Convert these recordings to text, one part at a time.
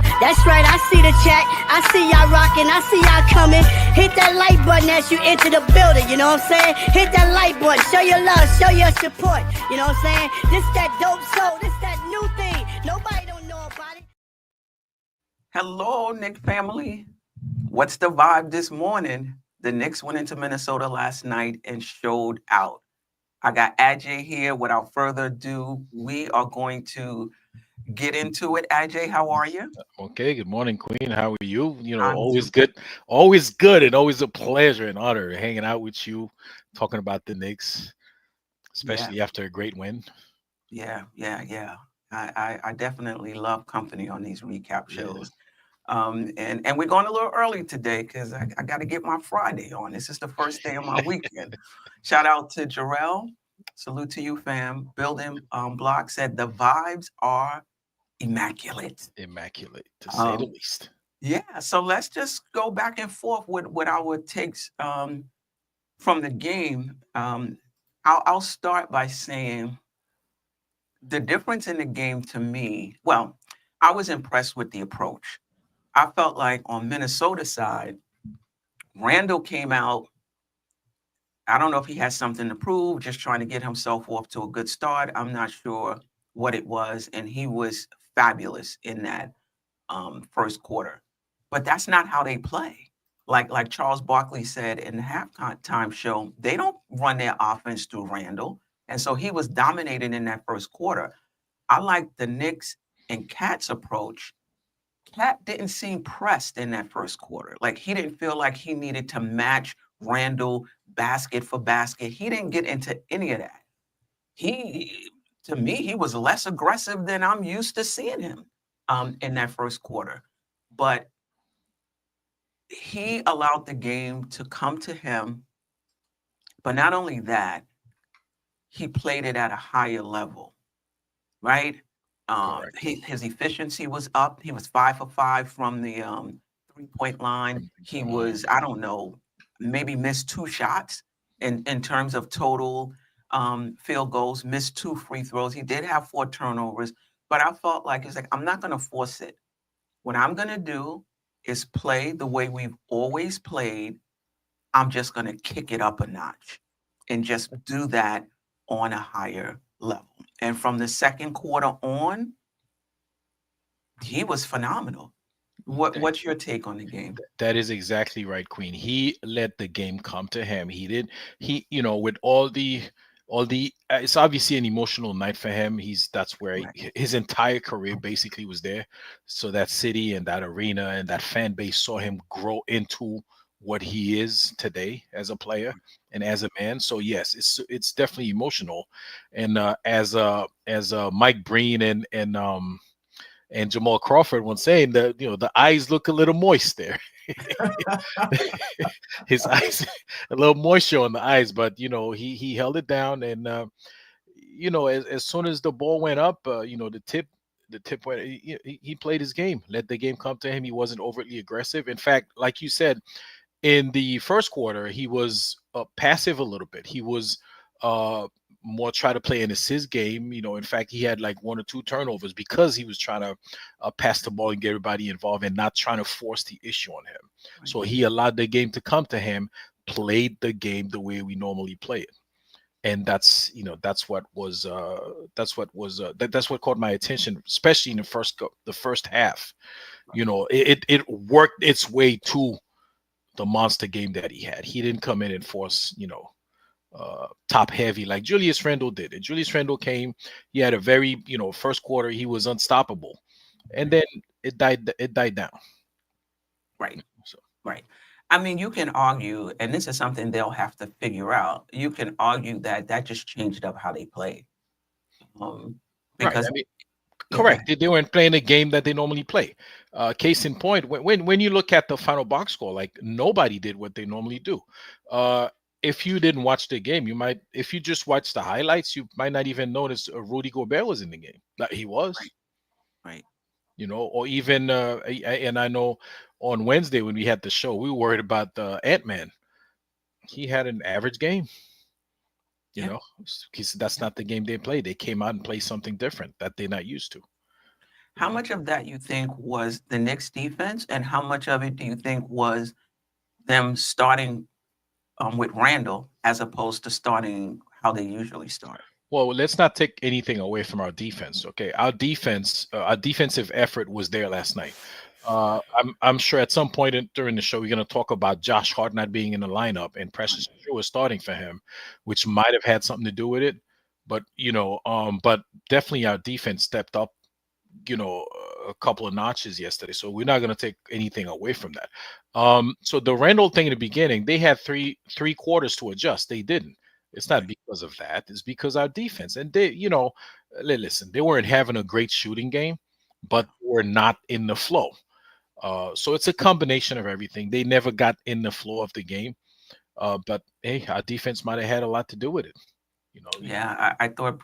Yeah, that's right. I see the chat. I see y'all rocking. I see y'all coming. Hit that like button as you enter the building. You know what I'm saying? Hit that like button. Show your love. Show your support. You know what I'm saying? This that dope soul. This that new thing. Nobody don't know about it. Hello, Knicks family. What's the vibe this morning? The Knicks went into Minnesota last night and showed out. I got Ajay here. Without further ado, we are going to get into it. Ajay, how are you? Okay, good morning, Queen. How are you? I'm Always good, and always a pleasure and honor hanging out with you, talking about the Knicks, yeah, especially after a great win. yeah. I definitely love company on these recap Yeah. shows. And we're going a little early today because I got to get my Friday on. This is the first day of my weekend. Shout out to Jarrell. Salute to you, fam. Building Block said the vibes are immaculate. Immaculate, to say the Um, least. yeah, so let's just go back and forth with our takes from the game. I'll start by saying the difference in the game to me. Well, I was impressed with the approach. I felt like on Minnesota side, Randall came out. I don't know if he has something to prove, just trying to get himself off to a good start. I'm not sure what it was, and he was fabulous in that first quarter. But that's not how they play. Like Charles Barkley said in the halftime show, they don't run their offense through Randall, and so he was dominating in that first quarter. I like the Knicks and Cat's approach. Cat didn't seem pressed in that first quarter. Like he didn't feel like he needed to match Randall basket for basket. He didn't get into any of that. He, to me, he was less aggressive than I'm used to seeing him in that first quarter. But he allowed the game to come to him. But not only that, he played it at a higher level, right? Correct. His efficiency was up. He was 5 for 5 from the 3-point line. From the He point line. was, I don't know, maybe missed 2 shots in terms of total field goals, missed 2 free throws. He did have 4 turnovers, but I felt like it's like, I'm not going to force it. What I'm going to do is play the way we've always played. I'm just going to kick it up a notch and just do that on a higher level. And from the second quarter on, he was phenomenal. What's your take on the game? That is exactly right, Queen. He let the game come to him. He did. With all the. It's obviously an emotional night for him. That's where Right. his entire career basically was there. So that city and that arena and that fan base saw him grow into what he is today as a player and as a man. So yes, it's definitely emotional. And as Mike Breen and Jamal Crawford was saying that the eyes look a little moist there. His eyes, a little moisture on the eyes, but he held it down, and as soon as the ball went up, the tip went. He played his game, let the game come to him. He wasn't overtly aggressive. In fact, like you said, in the first quarter, he was passive a little bit. He was uh, more try to play in his game. In fact, he had like 1 or 2 turnovers because he was trying to pass the ball and get everybody involved and not trying to force the issue on him. Right. So he allowed the game to come to him, played the game the way we normally play it. And that's what caught my attention, especially in the first half. It worked its way to the monster game that he had. He didn't come in and force, top heavy like Julius Randle did. And Julius Randle came, he had a very, first quarter, he was unstoppable. And then it died down. Right. So Right. I mean, you can argue, and this is something they'll have to figure out. You can argue that that just changed up how they played. Um, right. because I mean, yeah, go correct. ahead. They weren't playing a game that they normally play. Case in point, when you look at the final box score, like nobody did what they normally do. Uh, if you didn't watch the game, if you just watched the highlights, you might not even notice Rudy Gobert was in the game. Like he Right. was, Right. or even, and I know on Wednesday when we had the show, we were worried about the Ant-Man. He had an average game, Yeah. because that's not the game they play. They came out and played something different that they're not used to. How much of that you think was the Knicks defense, and how much of it do you think was them starting with Randall as opposed to starting how they usually start? Well, let's not take anything away from our defense. Okay, our defensive effort was there last night. I'm sure at some point during the show we're going to talk about Josh Hart not being in the lineup and Precious Achiuwa starting for him, which might have had something to do with it. But but definitely our defense stepped up, a couple of notches yesterday. So we're not going to take anything away from that. So the Randall thing in the beginning, they had three quarters to adjust. They didn't. It's not because of that. It's because our defense. And they, listen, they weren't having a great shooting game, but were not in the flow. So it's a combination of everything. They never got in the flow of the game. But hey, our defense might have had a lot to do with it. Yeah, I thought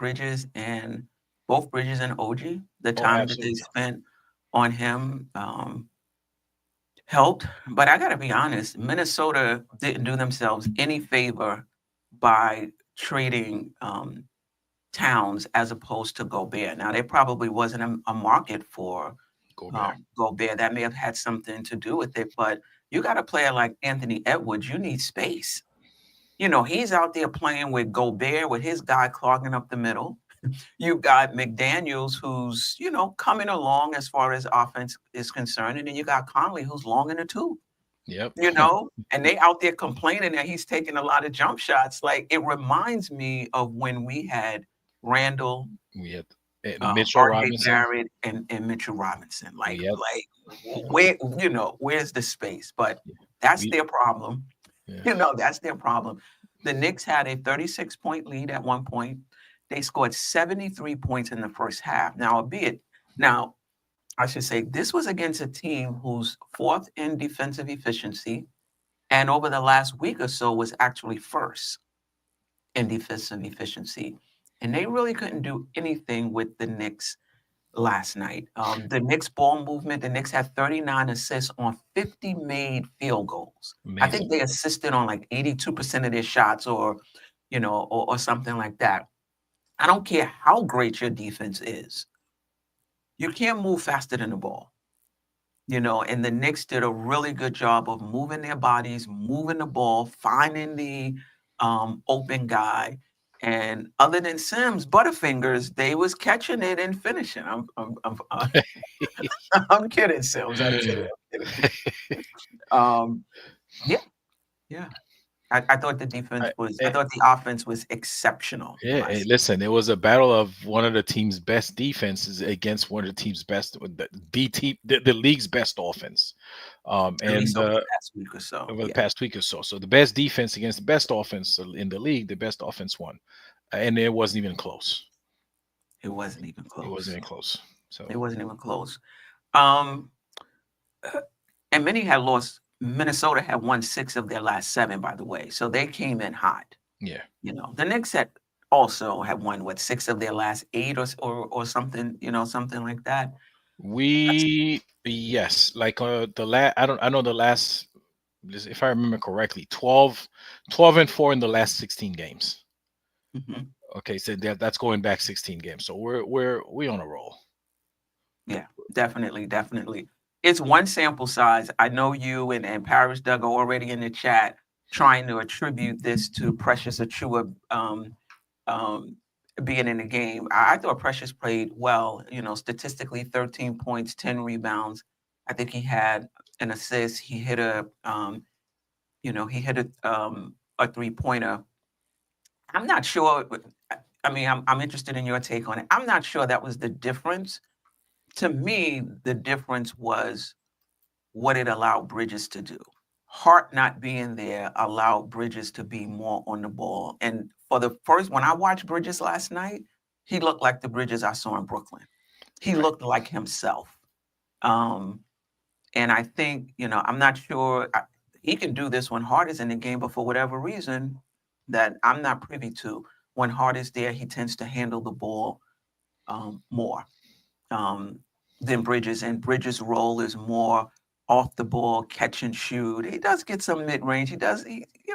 both Bridges and OG, the Oh, time that they absolutely. spent on him helped. But I got to be honest, Minnesota didn't do themselves any favor by trading Towns as opposed to Gobert. Now, there probably wasn't a market for Gobert. Gobert. That may have had something to do with it. But you got a player like Anthony Edwards, you need space. He's out there playing with Gobert, with his guy clogging up the middle. You've got McDaniels, who's, coming along as far as offense is concerned. And then you got Conley, who's long in the tooth, Yep. and they out there complaining that he's taking a lot of jump shots. Like, it reminds me of when we had Randall, We had Mitchell R.J. Robinson. Barrett, and Mitchell Robinson. Like, We had where's the space? But that's we, their problem. yeah. That's their problem. The Knicks had a 36-point lead at one point. They scored 73 points in the first half. Now, I should say this was against a team who's fourth in defensive efficiency, and over the last week or so was actually first in defensive efficiency. And they really couldn't do anything with the Knicks last night. The Knicks ball movement, the Knicks had 39 assists on 50 made field goals. I think Amazing. they assisted on like 82% of their shots or something like that. I don't care how great your defense is. You can't move faster than the ball. And the Knicks did a really good job of moving their bodies, moving the ball, finding the open guy. And other than Sims, Butterfingers, they was catching it and finishing. I'm kidding, Sims. I'm kidding. Um, yeah, yeah. I thought the defense I thought the offense was exceptional. Yeah, hey, listen, it was a battle of one of the team's best defenses against one of the team's best, the league's best offense. At least And over the past week or so. over the Yeah, past week or so. So the best defense against the best offense in the league, the best offense won. And it wasn't even close. it wasn't even It wasn't close. even close. So It wasn't even close. Um, and many had lost. Minnesota had won 6 of their last 7, by the way. So they came in hot. yeah. The Knicks had also had won 6 of their last 8 or something, something like that. Yes, like the last I know the last, if I remember correctly, 12-4 in the last 16 games. Mhm. Okay, so that's going back 16 games. So we on a roll. Yeah, definitely, definitely. It's one sample size. I know you and Paris Doug are already in the chat trying to attribute this to Precious Achua being in the game. I thought Precious played well, statistically 13 points, 10 rebounds. I think he had an assist. He hit a three-pointer. I'm not sure. I mean, I'm interested in your take on it. I'm not sure that was the difference. To me, the difference was what it allowed Bridges to do. Hart not being there allowed Bridges to be more on the ball. And for the first, when I watched Bridges last night, he looked like the Bridges I saw in Brooklyn. He Right. looked like himself. And I think, I'm not sure he can do this when Hart is in the game, but for whatever reason that I'm not privy to, when Hart is there, he tends to handle the ball more than Bridges. And Bridges' role is more off the ball, catch and shoot. He does get some mid range. He does,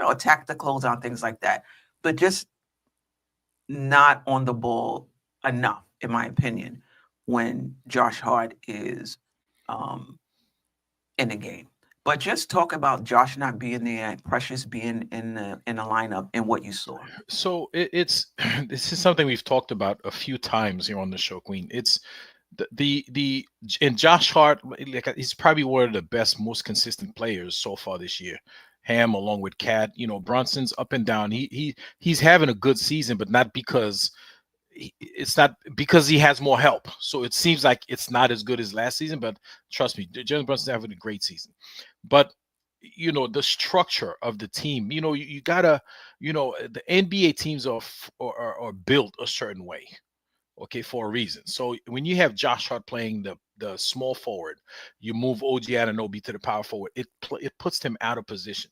attack the closeout, things like that, but just not on the ball enough, in my opinion. when Josh Hart is um, in the game. But just talk about Josh not being there, Precious being in the lineup, and what you saw. So it's this is something we've talked about a few times here on the show, Queen. It's the and Josh Hart, like he's probably one of the best, most consistent players so far this year. Ham along with Cat, Brunson's up and down. He's having a good season, but not because it's not because he has more help. So it seems like it's not as good as last season, but trust me, Jalen Brunson's having a great season. But the structure of the team, you gotta, the NBA teams are built a certain way, okay, for a reason. So when you have Josh Hart playing the small forward, you move OG Anunoby to the power forward. It puts them out of position.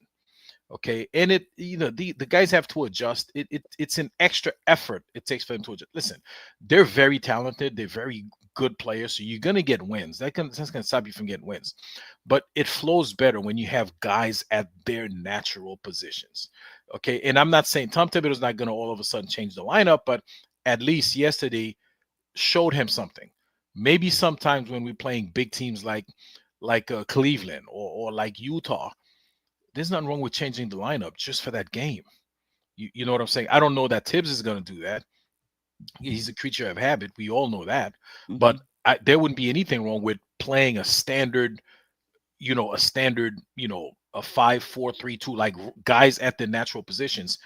Okay, and the guys have to adjust. It's an extra effort it takes for them to adjust. Listen, they're very talented. They're very good players, so you're gonna get wins. That's gonna stop you from getting wins, but it flows better when you have guys at their natural positions. Okay, and I'm not saying Tom Thibodeau's not gonna all of a sudden change the lineup, but at least yesterday showed him something. Maybe sometimes when we're playing big teams like Cleveland or like Utah, there's nothing wrong with changing the lineup just for that game. You know what I'm saying? I don't know that Tibbs is going to do that. He's a creature of habit. We all know that. But Mhm. there wouldn't be anything wrong with playing a standard, a 5-4-3-2, like guys at their natural positions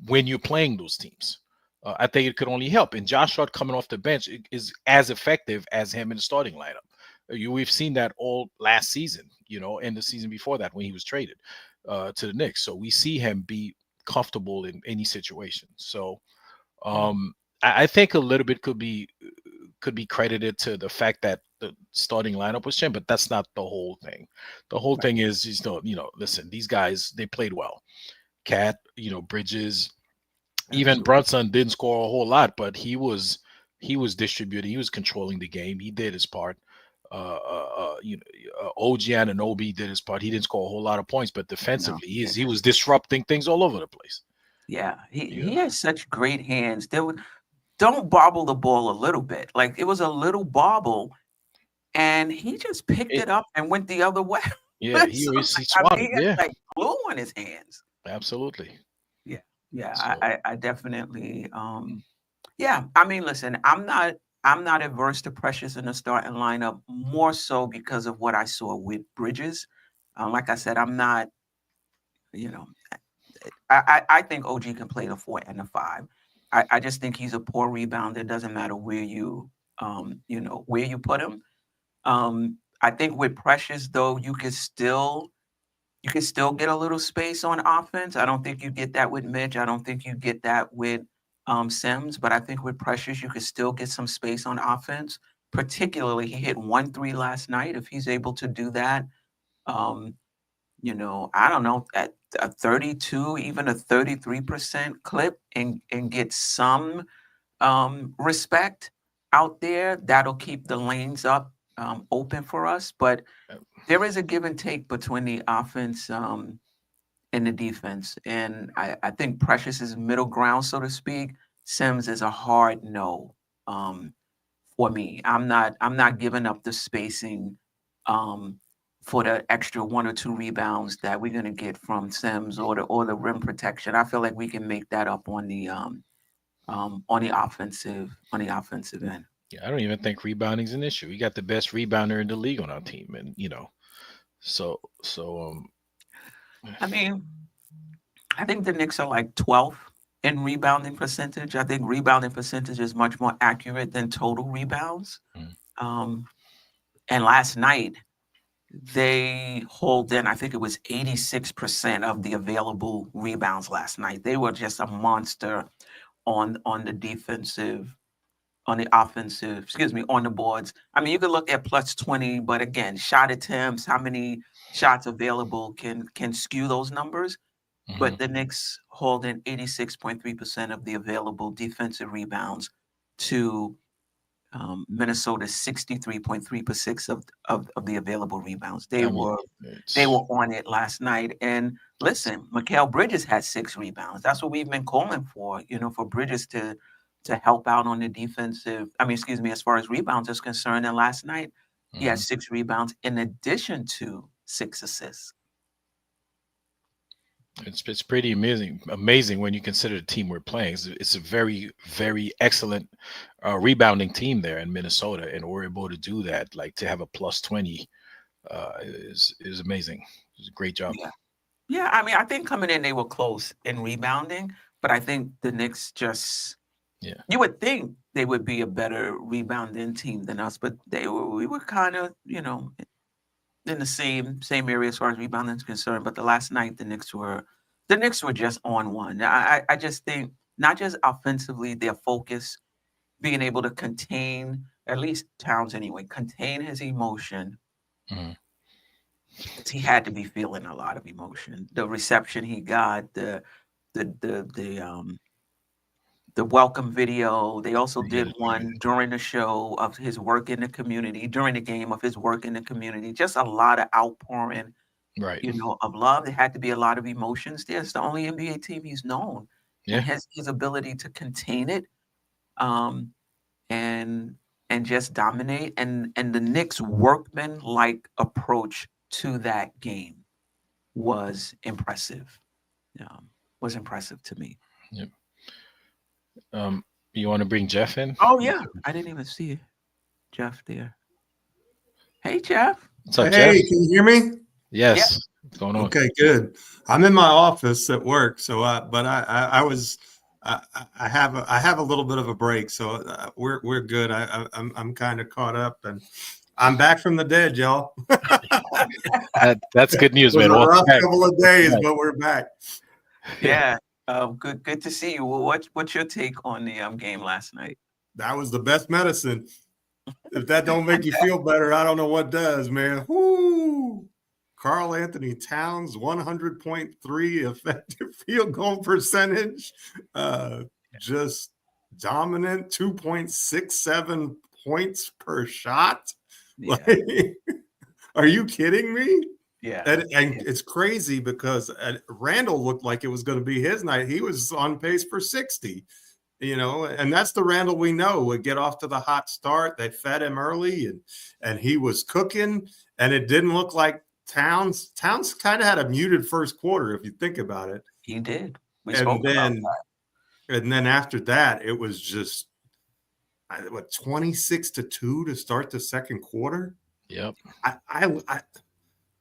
when you're playing those teams. I think it could only help. And Josh Hart coming off the bench is as effective as him in the starting lineup. We've seen that all last season, and the season before that when he was traded to the Knicks. So we see him be comfortable in any situation. So I think a little bit could be credited to the fact that the starting lineup was changed, but that's not the whole thing. The whole Right. thing is just listen, these guys, they played well. Cat, Bridges, even Absolutely. Brunson didn't score a whole lot, but he was distributing, he was controlling the game. He did his part. OG Anunoby did his part. He didn't score a whole lot of points, but No. defensively, Yeah. he was disrupting things all over the place. Yeah. He Yeah, has such great hands. Don't bobble the ball a little bit. Like it was a little bobble, and he just picked it, it up and went the other way. yeah, he So, always he I mean, swatted. he had Yeah, like glue on his hands. absolutely. Yeah. Yeah. So I definitely yeah. I mean, listen, I'm not adverse to Precious in the starting lineup, more so because of what I saw with Bridges. Like I said, I'm not, you know, I think OG can play the 4 and the 5. I just think he's a poor rebounder. It doesn't matter where you put him. I think with Precious though, you can still get a little space on offense. I don't think you get that with Mitch. I don't think you get that with Sims, but I think with Precious, you could still get some space on offense. Particularly, he hit 1 3 last night. If he's able to do that, um, I don't know, at a 32, even a 33% clip and get some respect out there, that'll keep the lanes up open for us. But uh, there is a give and take between the offense and the defense. And I think Precious is middle ground, so to speak. Sims is a hard no um, for me. I'm not giving up the spacing um, for the extra 1 or 2 rebounds that we're gonna get from Sims or the rim protection. I feel like we can make that up on the offensive end. yeah, I don't even think rebounding's an issue. We got the best rebounder in the league on our team, and so I mean, I think the Knicks are like 12th in rebounding percentage. I think rebounding percentage is much more accurate than total rebounds. mm, Um, and last night they hold in, I think it was 86% of the available rebounds last night. They were just a monster on the defensive, on the offensive, excuse me, on the boards. I mean, you could look at plus 20, but again, shot attempts, how many shots available can skew those numbers. mhm. But the Knicks hold in 86.3% of the available defensive rebounds to Minnesota's 63.3% of the available rebounds. They I mean, were they it's were on it last night. And listen, Mikal Bridges had 6 rebounds. That's what we've been calling for, for Bridges to help out on the defensive. I mean, excuse me, as far as rebounds is concerned. And last night, he had 6 rebounds in addition to 6 assists. It's pretty amazing when you consider the team we're playing. It's a very, very excellent rebounding team there in Minnesota, and we're able to do that. Like, to have a plus 20 is amazing. It's a great job. Yeah. I mean, I think coming in they were close in rebounding, but I think the Knicks just you would think they would be a better rebounding team than us, but we were kind of, in the same area as far as rebounding is concerned. But the last night the Knicks were just on one. I just think not just offensively, their focus, being able to contain, at least Towns anyway, contain his emotion. He had to be feeling a lot of emotion. The reception he got, the welcome video. They also did one during the show of his work in the community, during the game of his work in the community. Just a lot of outpouring, Right. of love. There had to be a lot of emotions there. It's the only NBA team he's known. Yeah. And his ability to contain it, and just dominate. And the Knicks' workman-like approach to that game was impressive. Was impressive to me. Yep. You want to bring Jeff in? Oh yeah, I didn't even see Jeff there. Hey Jeff. What's up, Hey, Jeff? can you hear me? Yes. Yeah. What's going on? Okay, good. I'm in my office at work, so but I have a little bit of a break, so we're good. I'm kind of caught up, and I'm back from the dead, y'all. That's good news, It was man. a Welcome rough back. couple of days, but we're back. Yeah. Good to see you. Well, what's your take on the game last night? That was the best medicine. If that don't make you feel better, I don't know what does, man. Whoo! Karl Anthony Towns, 100.3 effective field goal percentage. Just dominant, 2.67 points per shot. Yeah. Like, are you kidding me? Yeah. And it's crazy because Randall looked like it was going to be his night. He was on pace for 60, and that's the Randall we know would get off to the hot start. They fed him early and he was cooking, and it didn't look like Towns kind of had a muted first quarter, if you think about it. He did. We spoke about that. And then after that, it was just 26-2 to start the second quarter. Yep. I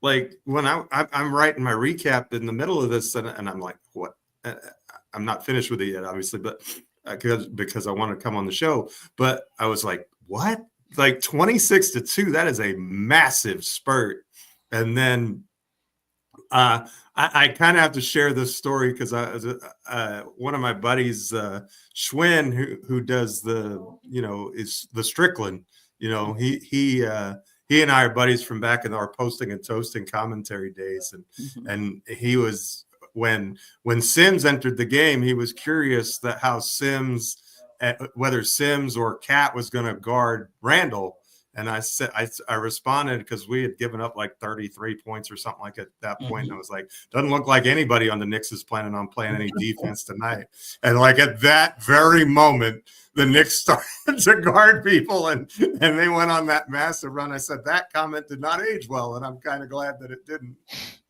like when I'm writing my recap in the middle of this, and I'm like, what? I'm not finished with it yet, obviously, but because I want to come on the show. But I was like, what? Like 26-2, that is a massive spurt. And then I kind of have to share this story because one of my buddies, Schwinn, who does is the Strickland. He and I are buddies from back in our posting and toasting commentary days, and he was when Sims entered the game, he was curious that how whether Sims or Cat was going to guard Randall. And I said, I responded because we had given up like 33 points or something like at that point. And I was like, doesn't look like anybody on the Knicks is planning on playing any defense tonight. And like at that very moment, the Knicks started to guard people and they went on that massive run. I said, that comment did not age well. And I'm kind of glad that it didn't.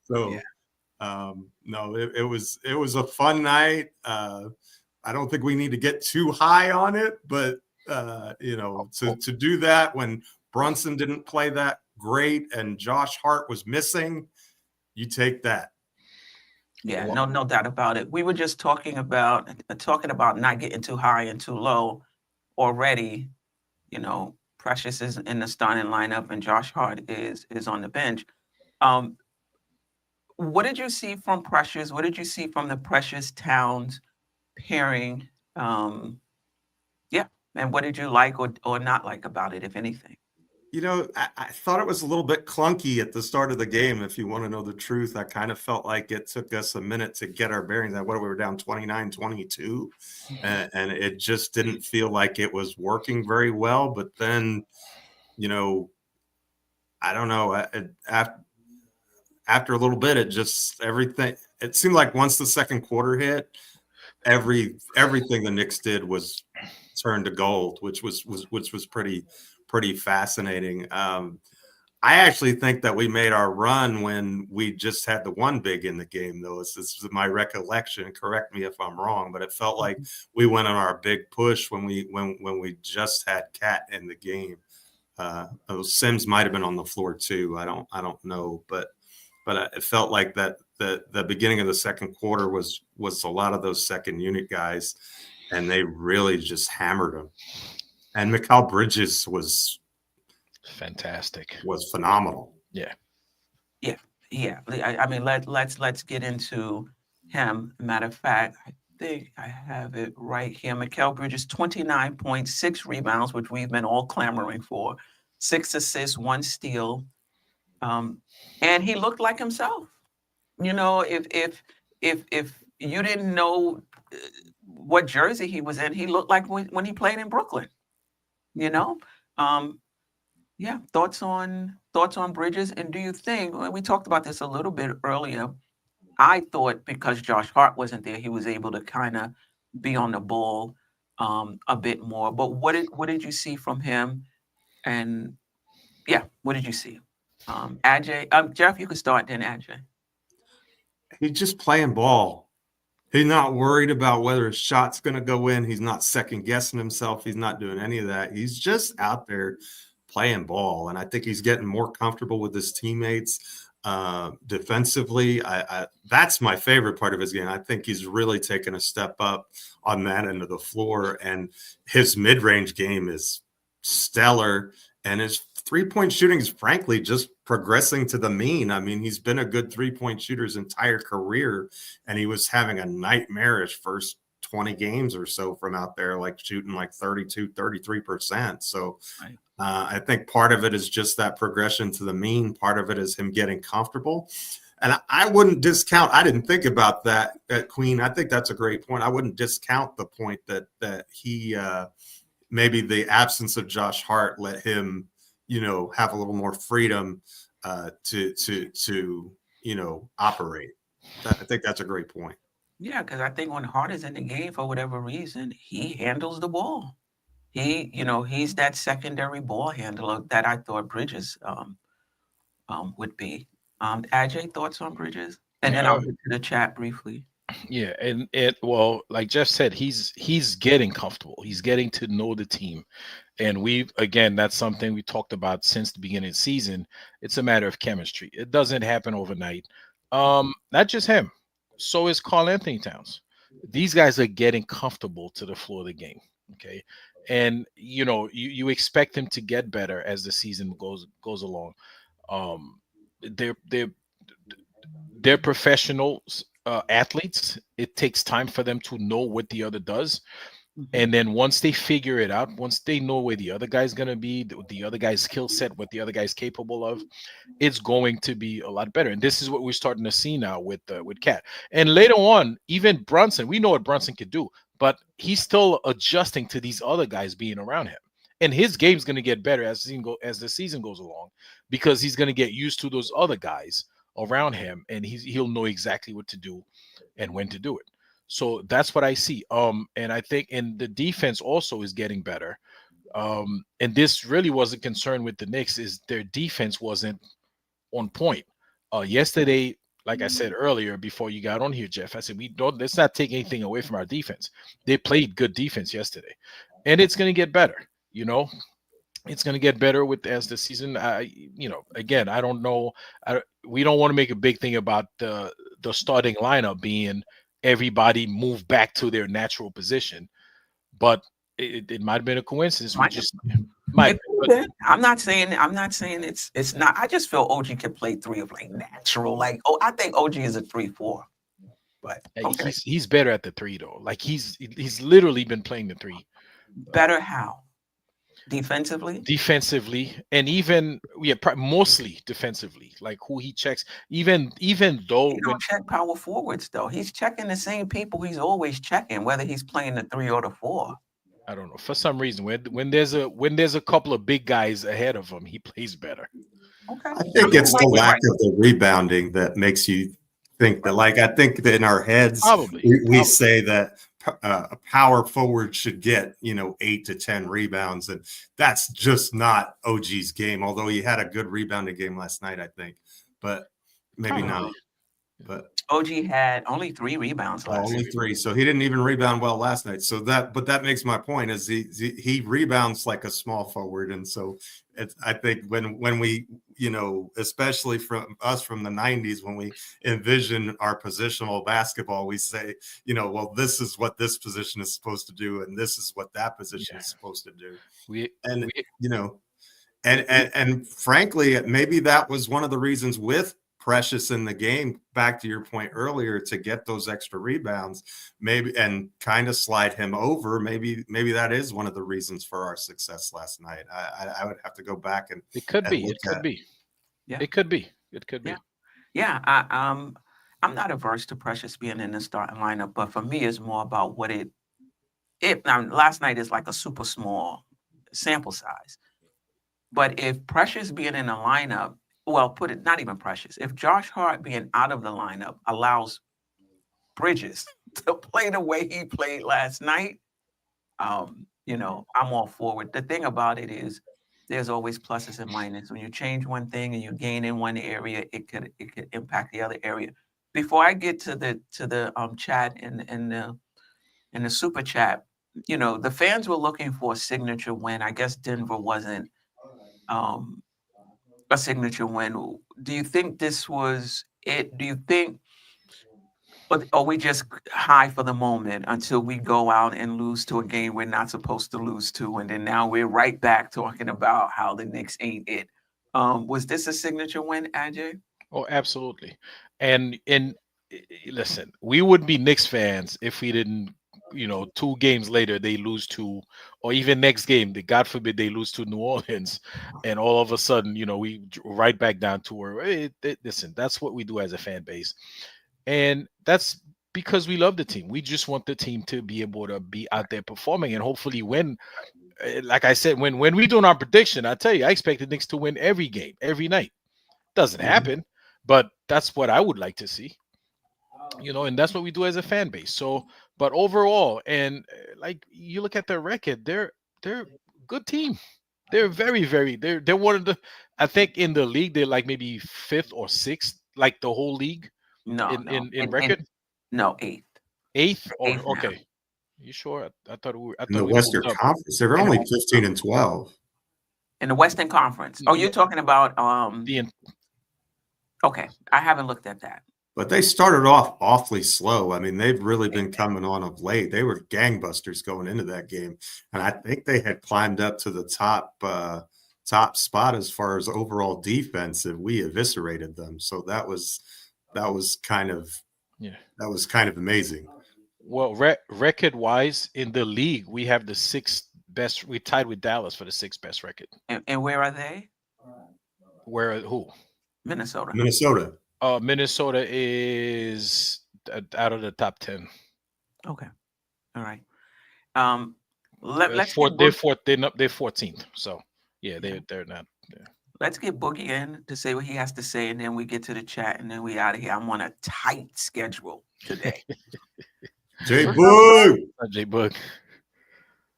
So, no, it was a fun night. I don't think we need to get too high on it, but to do that when Brunson didn't play that great and Josh Hart was missing, you take that. Yeah, no doubt about it. We were just talking about not getting too high and too low already. Precious is in the starting lineup and Josh Hart is on the bench. What did you see from Precious? What did you see from the Precious Towns pairing? And what did you like or not like about it, if anything? I thought it was a little bit clunky at the start of the game. If you want to know the truth, I kind of felt like it took us a minute to get our bearings. We were down 29-22, and it just didn't feel like it was working very well. But then, I don't know. After a little bit, everything. It seemed like once the second quarter hit, everything the Knicks did was turned to gold, which was pretty fascinating. I actually think that we made our run when we just had the one big in the game, though. This is my recollection. Correct me if I'm wrong, but it felt like we went on our big push when we just had Cat in the game. Sims might have been on the floor too. I don't know, but it felt like that the beginning of the second quarter was a lot of those second unit guys, and they really just hammered them. And Mikal Bridges was fantastic, was phenomenal. Yeah. I mean, let's get into him. Matter of fact, I think I have it right here. Mikal Bridges, 29.6 rebounds, which we've been all clamoring for, 6 assists, 1 steal, and he looked like himself. You know, if you didn't know what jersey he was in, he looked like when he played in Brooklyn. You know, yeah. Thoughts on Bridges, and do you think we talked about this a little bit earlier? I thought because Josh Hart wasn't there, he was able to kind of be on the ball a bit more. But what did you see from him? And yeah, what did you see? Ajay, Jeff, you could start, then Ajay. He's just playing ball. He's not worried about whether his shot's going to go in. He's not second guessing himself. He's not doing any of that. He's just out there playing ball. And I think he's getting more comfortable with his teammates defensively. That's my favorite part of his game. I think he's really taken a step up on that end of the floor. And his mid-range game is stellar. And his three-point shooting is frankly just progressing to the mean. I mean, he's been a good three-point shooter his entire career, and he was having a nightmarish first 20 games or so from out there, like shooting like 33%. So right. I think part of it is just that progression to the mean. Part of it is him getting comfortable. And I wouldn't discount, I didn't think about that, Queen. I think that's a great point. I wouldn't discount the point that he maybe the absence of Josh Hart let him, have a little more freedom to operate. I think that's a great point. Yeah, because I think when Hart is in the game for whatever reason, he handles the ball. He's that secondary ball handler that I thought Bridges would be. Ajay, thoughts on Bridges? And then I'll get to the chat briefly. Yeah, and like Jeff said, he's getting comfortable. He's getting to know the team. And that's something we talked about since the beginning of the season. It's a matter of chemistry. It doesn't happen overnight. Not just him. So is Karl Anthony Towns. These guys are getting comfortable to the floor of the game. Okay. And you expect them to get better as the season goes along. They're professional athletes. It takes time for them to know what the other does. And then once they figure it out, once they know where the other guy's going to be, the other guy's skill set, what the other guy's capable of, it's going to be a lot better. And this is what we're starting to see now with Cat. And later on, even Brunson, we know what Brunson could do, but he's still adjusting to these other guys being around him. And his game's going to get better as the season goes along, because he's going to get used to those other guys around him, and he'll know exactly what to do and when to do it. So that's what I see. And I think, and the defense also is getting better. And this really was a concern with the Knicks, is their defense wasn't on point. Yesterday, like I said earlier, before you got on here, Jeff, I said, let's not take anything away from our defense. They played good defense yesterday, and it's going to get better. It's going to get better as the season. Again, I don't know. We don't want to make a big thing about the starting lineup being everybody move back to their natural position, but it might have been a coincidence. I'm not saying it's not. I just feel OG can play three of like natural. I think OG is a 3-4, but okay. He's better at the three though. Like he's literally been playing the three. Better how? Defensively, and even mostly defensively, like who he checks. Even though he don't check power forwards though, he's checking the same people he's always checking, whether he's playing the 3 or the 4. I don't know, for some reason when there's a couple of big guys ahead of him, he plays better. Okay, I think it's the lack of the rebounding that makes you think that. Like I think that in our heads, we say that a power forward should get, 8 to 10 rebounds. And that's just not OG's game, although he had a good rebounding game last night, I think. But maybe not. But OG had only 3 rebounds last only night. 3. So he didn't even rebound well last night. So that makes my point is he rebounds like a small forward. And so I think when we, especially from us from the 90s, when we envision our positional basketball, we say, well, this is what this position is supposed to do, and this is what that position is supposed to do. And frankly, maybe that was one of the reasons with Precious in the game, back to your point earlier, to get those extra rebounds, maybe, and kind of slide him over. Maybe that is one of the reasons for our success last night. I would have to go back and it could be. Yeah, it could be. Yeah, I'm not averse to Precious being in the starting lineup, but for me, it's more about what last night is like a super small sample size. But if Precious being in the lineup, well, not even Precious. If Josh Hart being out of the lineup allows Bridges to play the way he played last night, I'm all forward. The thing about it is there's always pluses and minuses. When you change one thing and you gain in one area, it could impact the other area. Before I get to the chat and the super chat, the fans were looking for a signature win. I guess Denver wasn't a signature win. Do you think this was it? Do you think, or are we just high for the moment until we go out and lose to a game we're not supposed to lose to, and then now we're right back talking about how the Knicks ain't it? Was this a signature win, Ajay? Oh, absolutely. And listen, we wouldn't be Knicks fans if we didn't, 2 games later they lose to, or even next game, God forbid they lose to New Orleans, and all of a sudden, we right back down to where, listen, that's what we do as a fan base. And that's because we love the team. We just want the team to be able to be out there performing and hopefully win. Like I said, when we doing our prediction, I tell you, I expect the Knicks to win every game, every night. Doesn't happen, but that's what I would like to see. And that's what we do as a fan base. So, but overall, and like you look at their record, they're a good team. They're very, very. They're one of the. I think in the league they're like maybe 5th or 6th, like the whole league. In record. No, 8th. 8th. Or Eighth now. Okay. You sure? I thought we were. In the Western Conference, they were only 15 and 12. In the Western Conference. Oh, you're talking about Okay, I haven't looked at that. But they started off awfully slow. I mean, they've really been coming on of late. They were gangbusters going into that game, and I think they had climbed up to the top spot as far as overall defense. If we eviscerated them, so that was kind of amazing. Well, record wise in the league, we have the 6th best. We tied with Dallas for the 6th best record. And where are they? Who? Minnesota. Minnesota is out of the top 10. Okay. All right. They're 14th. So yeah, they're not. Yeah. Let's get Boogie in to say what he has to say, and then we get to the chat, and then we out of here. I'm on a tight schedule today. J-Boog.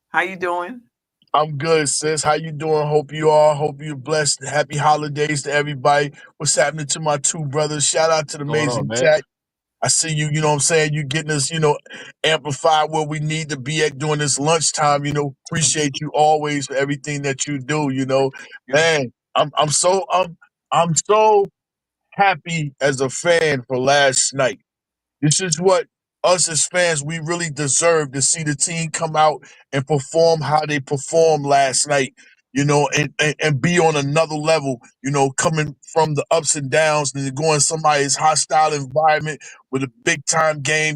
How you doing? I'm good, sis. How you doing? Hope you're blessed. Happy holidays to everybody. What's happening to my 2 brothers? Shout out to the amazing chat. I see you, what I'm saying? You getting us, amplified where we need to be at during this lunchtime, Appreciate you always for everything that you do, Man, I'm so happy as a fan for last night. This is what us as fans, we really deserve to see the team come out and perform how they performed last night, and be on another level, coming from the ups and downs and going somebody's hostile environment with a big time game,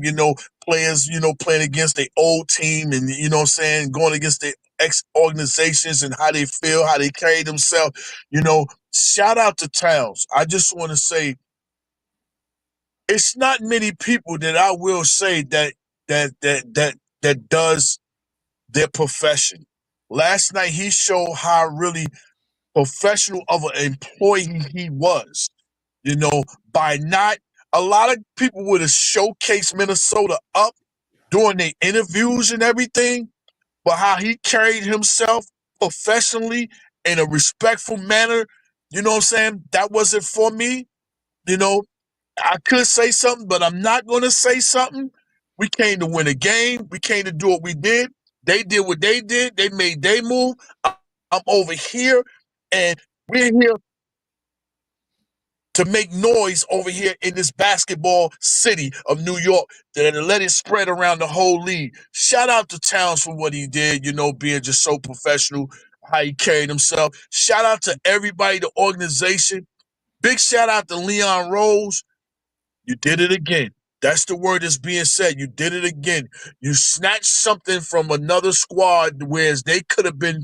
players, playing against their old team and, going against their ex organizations and how they feel, how they carry themselves, shout out to Towns. I just want to say, it's not many people that I will say that does their profession. Last night he showed how really professional of an employee he was. By not, a lot of people would have showcased Minnesota up during the interviews and everything, but how he carried himself professionally in a respectful manner, you know what I'm saying? That wasn't for me. You know, I could say something, but I'm not going to say something. We came to win a game. We came to do what we did. They did what they did. They made their move. I'm over here, and we're here to make noise over here in this basketball city of New York, that let it spread around the whole league. Shout out to Towns for what he did, you know, being just so professional, how he carried himself. Shout out to everybody, the organization. Big shout out to Leon Rose. You did it again. That's the word that's being said. You did it again. You snatched something from another squad, whereas they could have been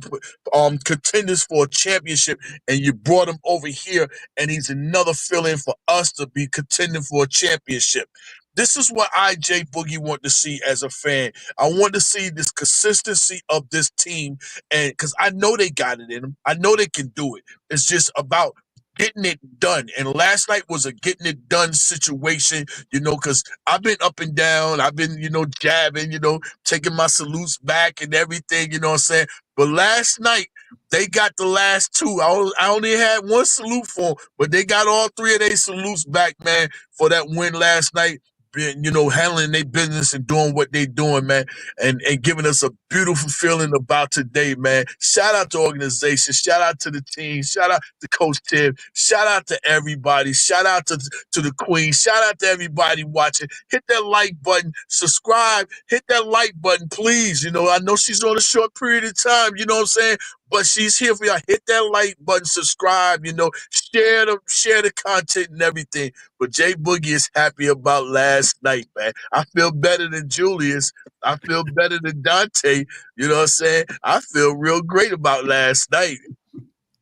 contenders for a championship, and you brought him over here, and he's another fill-in for us to be contending for a championship. This is what J Boogie want to see as a fan. I want to see this consistency of this team, and because I know they got it in them. I know they can do it. It's just about getting it done. And last night was a getting it done situation, you know, because I've been up and down. I've been, you know, jabbing, you know, taking my salutes back and everything, you know what I'm saying? But last night, they got the last two. I only had one salute for them, but they got all three of their salutes back, man, for that win last night. You know, handling their business and doing what they doing, man, and giving us a beautiful feeling about today, man. Shout out to the organization. Shout out to the team. Shout out to Coach Tim. Shout out to everybody. Shout out to the Queen. Shout out to everybody watching. Hit that like button. Subscribe. Hit that like button, please. You know, I know she's on a short period of time. You know what I'm saying? But she's here for y'all. Hit that like button, subscribe, you know, share the content and everything. But Jay Boogie is happy about last night, man. I feel better than Julius. I feel better than Dante. You know what I'm saying? I feel real great about last night.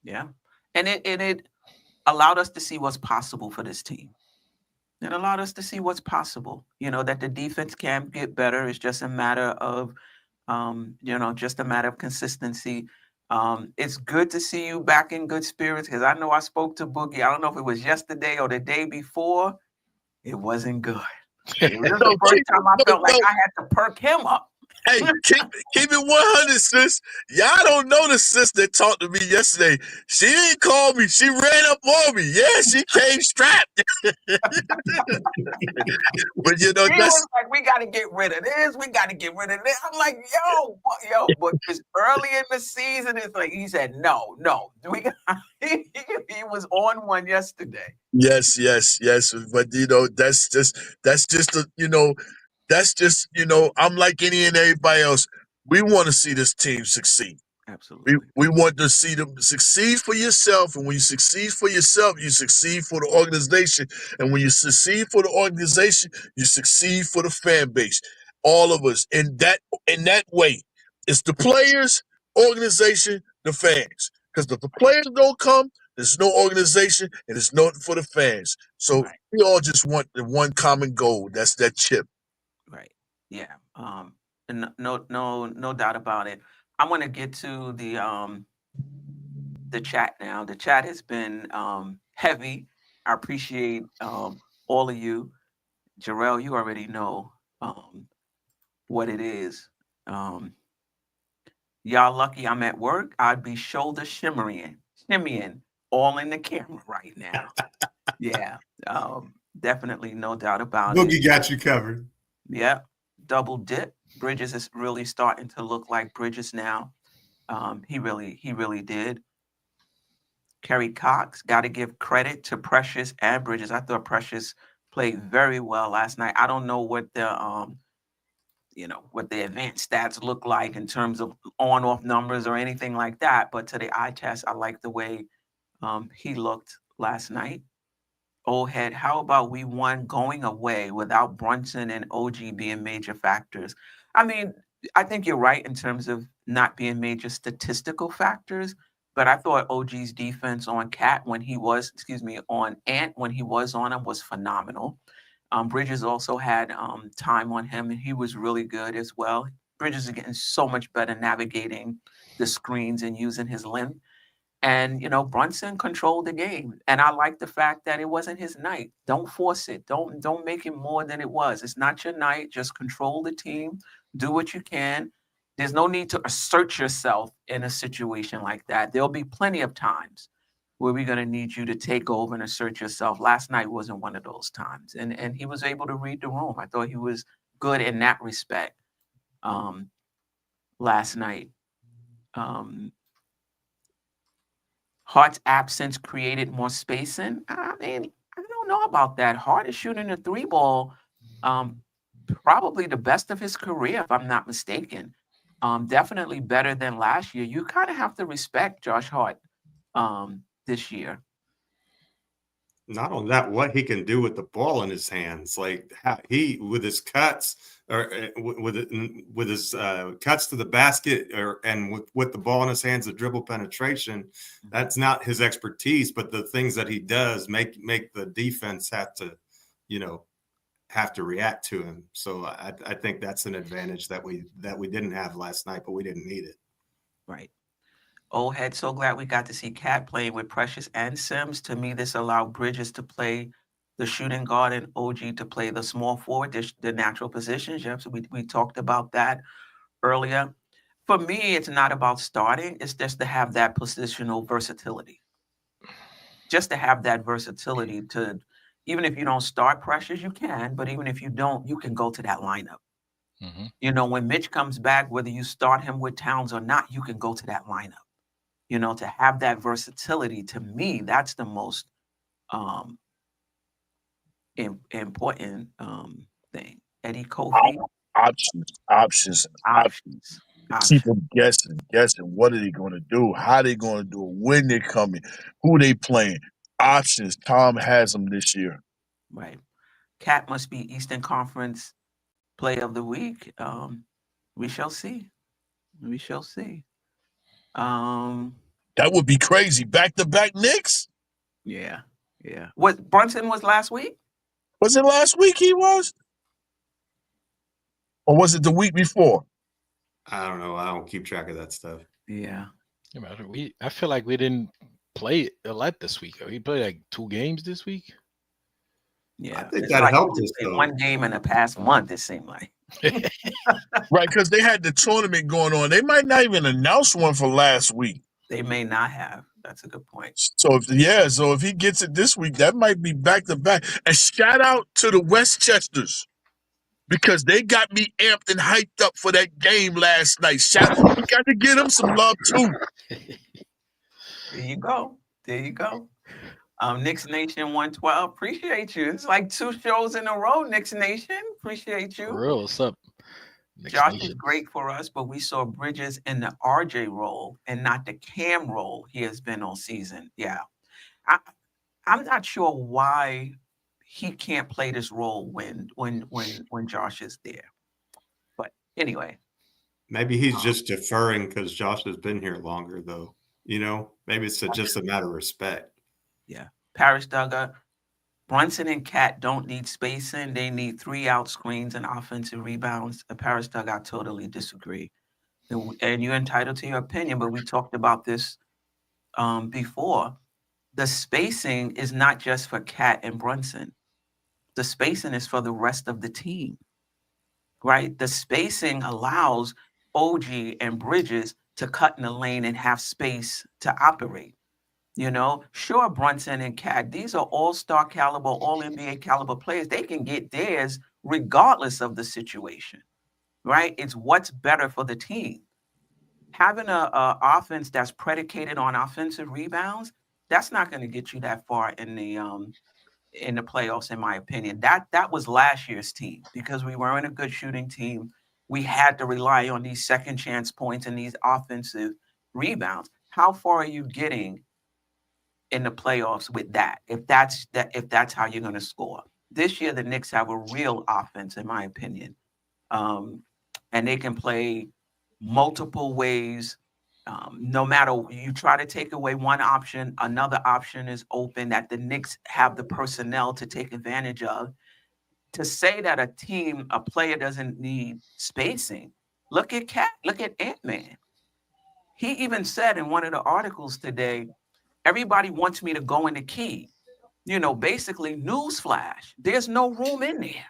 Yeah. And it allowed us to see what's possible for this team. It allowed us to see what's possible. You know, that the defense can get better. It's just a matter of just a matter of consistency. It's good to see you back in good spirits, because I know I spoke to Boogie. I don't know if it was yesterday or the day before. It wasn't good. It was the first time I felt like I had to perk him up. Hey, keep it 100, sis. Y'all don't know the sis that talked to me yesterday. She didn't call me. She ran up on me. Yeah, she came strapped. But you know, was like, we got to get rid of this. We got to get rid of this. I'm like, yo, but it's early in the season. It's like, he said, no. He was on one yesterday. Yes. But you know, that's just I'm like any and everybody else. We want to see this team succeed. Absolutely. We want to see them succeed for yourself. And when you succeed for yourself, you succeed for the organization. And when you succeed for the organization, you succeed for the fan base. All of us in that way. It's the players, organization, the fans. Because if the players don't come, there's no organization and it's nothing for the fans. So we all just want the one common goal. That's that chip. Right. Yeah. And no doubt about it. I want to get to the chat now. The chat has been heavy. I appreciate all of you. Jarrell, you already know what it is. Y'all lucky I'm at work. I'd be shoulder shimmying all in the camera right now. Yeah. Definitely, no doubt about it. Boogie got you covered. Yeah. Double dip. Bridges is really starting to look like Bridges now. He really did. Kerry Cox, got to give credit to Precious and Bridges. I thought Precious played very well last night. I don't know what the what the advanced stats look like in terms of on-off numbers or anything like that, but to the eye test, I like the way he looked last night. Old head, how about we won going away without Brunson and OG being major factors? I mean, I think you're right in terms of not being major statistical factors, but I thought OG's defense on Ant when he was on him was phenomenal. Bridges also had time on him, and he was really good as well. Bridges is getting so much better navigating the screens and using his length. And, Brunson controlled the game. And I like the fact that it wasn't his night. Don't force it. Don't make it more than it was. It's not your night. Just control the team. Do what you can. There's no need to assert yourself in a situation like that. There'll be plenty of times where we're going to need you to take over and assert yourself. Last night wasn't one of those times. And he was able to read the room. I thought he was good in that respect last night. Hart's absence created more spacing. I mean, I don't know about that. Hart is shooting a 3-ball, probably the best of his career, if I'm not mistaken. Definitely better than last year. You kind of have to respect Josh Hart this year. Not only that, what he can do with the ball in his hands, like how he with his cuts or with his cuts to the basket, and with the ball in his hands, the dribble penetration. That's not his expertise, but the things that he does make the defense have to react to him. So I think that's an advantage that we didn't have last night, but we didn't need it. Right. Old head, so glad we got to see Cat playing with Precious and Sims. To me, this allowed Bridges to play the shooting guard and OG to play the small forward, the natural positions. Yep, so we talked about that earlier. For me, it's not about starting. It's just to have that positional versatility. Just to have that versatility to, even if you don't start Precious, you can, but even if you don't, you can go to that lineup. When Mitch comes back, whether you start him with Towns or not, you can go to that lineup. To have that versatility, to me, that's the most important thing. Eddie Kofi. Options. Keep them guessing. What are they going to do? How they going to do it? When they're coming? Who they playing? Options. Tom has them this year. Right. Cat must be Eastern Conference Player of the Week. We shall see. That would be crazy. Back-to-back Knicks? Yeah. What, Brunson was last week? Was it last week he was? Or was it the week before? I don't know. I don't keep track of that stuff. Yeah. I feel like we didn't play a lot this week. We played like 2 games this week. Yeah. I think that helped us, though. One game in the past month, it seemed like. Right, because they had the tournament going on. They might not even announce one for last week. They may not have. That's a good point. So if he gets it this week, that might be back to back. And shout out to the Westchesters, because they got me amped and hyped up for that game last night. We got to give them some love too. There you go. Knicks Nation 112. Appreciate you. It's like 2 shows in a row, Knicks Nation. Appreciate you. For real, what's up? Josh is great for us, but we saw Bridges in the RJ role and not the Cam role he has been all season. Yeah. I'm not sure why he can't play this role when Josh is there. But anyway. Maybe he's just deferring because Josh has been here longer, though. Maybe it's just a matter of respect. Yeah. Paris Duggar, Brunson and Cat don't need spacing. They need 3-out screens and offensive rebounds. Paris Duggar, I totally disagree. And you're entitled to your opinion, but we talked about this before. The spacing is not just for Cat and Brunson. The spacing is for the rest of the team, right? The spacing allows OG and Bridges to cut in the lane and have space to operate. Sure, Brunson and Cat, these are all-star caliber, all-NBA caliber players. They can get theirs regardless of the situation, right? It's what's better for the team. Having an offense that's predicated on offensive rebounds, that's not going to get you that far in the playoffs, in my opinion. That was last year's team because we weren't a good shooting team. We had to rely on these second chance points and these offensive rebounds. How far are you getting in the playoffs with that? If that's how you're going to score. This year, the Knicks have a real offense, in my opinion, and they can play multiple ways. No matter, you try to take away one option, another option is open that the Knicks have the personnel to take advantage of. To say that a player doesn't need spacing, look at Ant-Man. he even said in one of the articles today, everybody wants me to go in the key. Basically, newsflash, there's no room in there.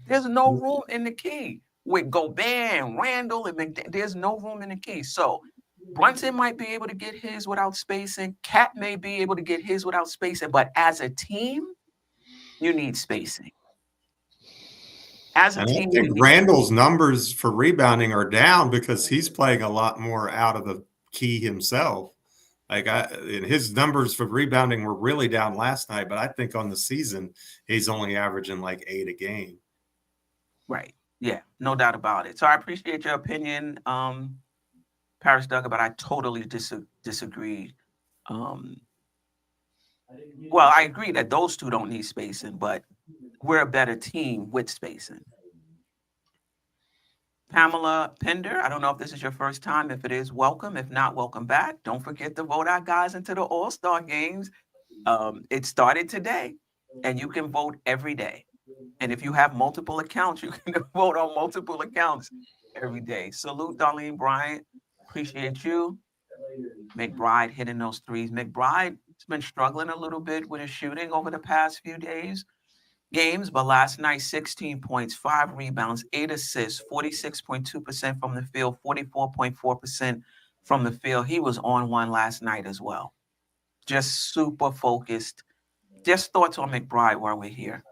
There's no room in the key. With Gobert and Randall and there's no room in the key. So Brunson might be able to get his without spacing. Cat may be able to get his without spacing. But as a team, you need spacing. As a And I team, think Randall's numbers for rebounding are down because he's playing a lot more out of the key himself. And his numbers for rebounding were really down last night, but I think on the season he's only averaging like 8 a game. Right. Yeah, no doubt about it. So I appreciate your opinion, Paris Duggar, but I totally disagree. Well, I agree that those two don't need spacing, but we're a better team with spacing. Pamela Pender, I don't know if this is your first time. If it is, welcome. If not, welcome back. Don't forget to vote our guys into the All-Star games. It started today, and you can vote every day. And if you have multiple accounts, you can vote on multiple accounts every day. Salute, Darlene Bryant. Appreciate you. McBride hitting those threes. McBride's been struggling a little bit with his shooting over the past few games, but last night, 16 points, 5 rebounds, 8 assists, 46.2% from the field, 44.4% from the field. He was on one last night as well. Just super focused. Just thoughts on McBride while we're here.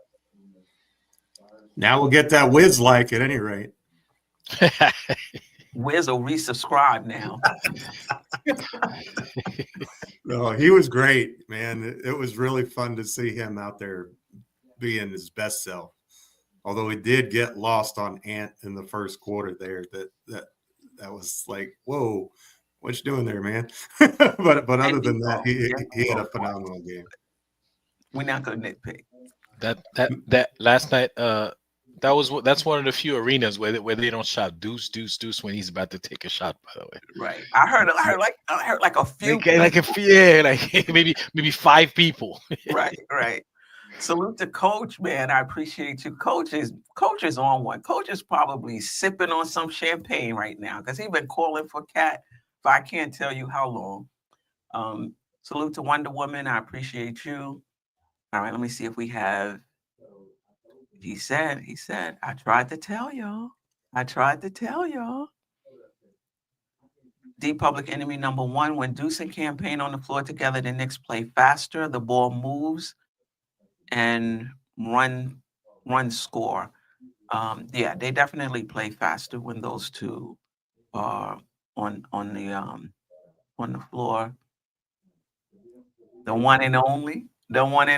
Now we'll get that Wiz like at any rate. Wiz will resubscribe now. No, he was great, man. It was really fun to see him out there being his best self. Although he did get lost on Ant in the first quarter there. That was like, whoa, what you doing there, man? but other than that, he had a phenomenal game. We're not gonna nitpick. That last night, that's one of the few arenas where they don't shout deuce when he's about to take a shot. By the way, right? I heard like a few, like maybe 5 people. right. Salute to Coach, man. I appreciate you. Coach is on one. Coach is probably sipping on some champagne right now because he's been calling for Cat, but I can't tell you how long. Salute to Wonder Woman. I appreciate you. All right, let me see if we have. He said, I tried to tell y'all. The Public Enemy #1. When Deuce and Campaign on the floor together, the Knicks play faster. The ball moves and run score. Yeah, they definitely play faster when those two are on the floor. The one and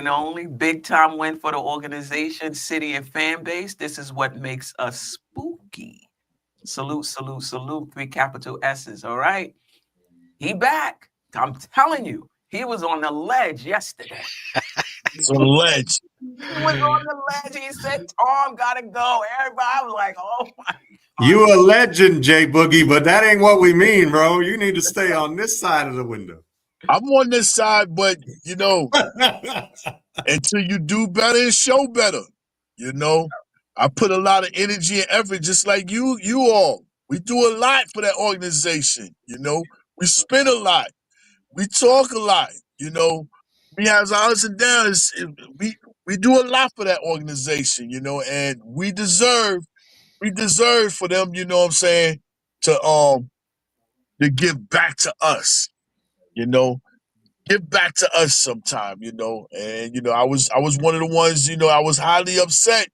only big time win for the organization, city, and fan base. This is what makes us spooky. Salute, 3 capital S's. All right. He back. I'm telling you, he was on the ledge yesterday. It's on the ledge. He was on the ledge. He said, Tom gotta go. Everybody was like, oh my God. You a legend, Jay Boogie, but that ain't what we mean, bro. You need to stay on this side of the window. I'm on this side, but until you do better and show better, I put a lot of energy and effort, just like you all. We do a lot for that organization. We spend a lot. We talk a lot. We have our ups and downs. We do a lot for that organization. And we deserve for them. To give back to us. Give back to us sometime, and I was one of the ones, I was highly upset,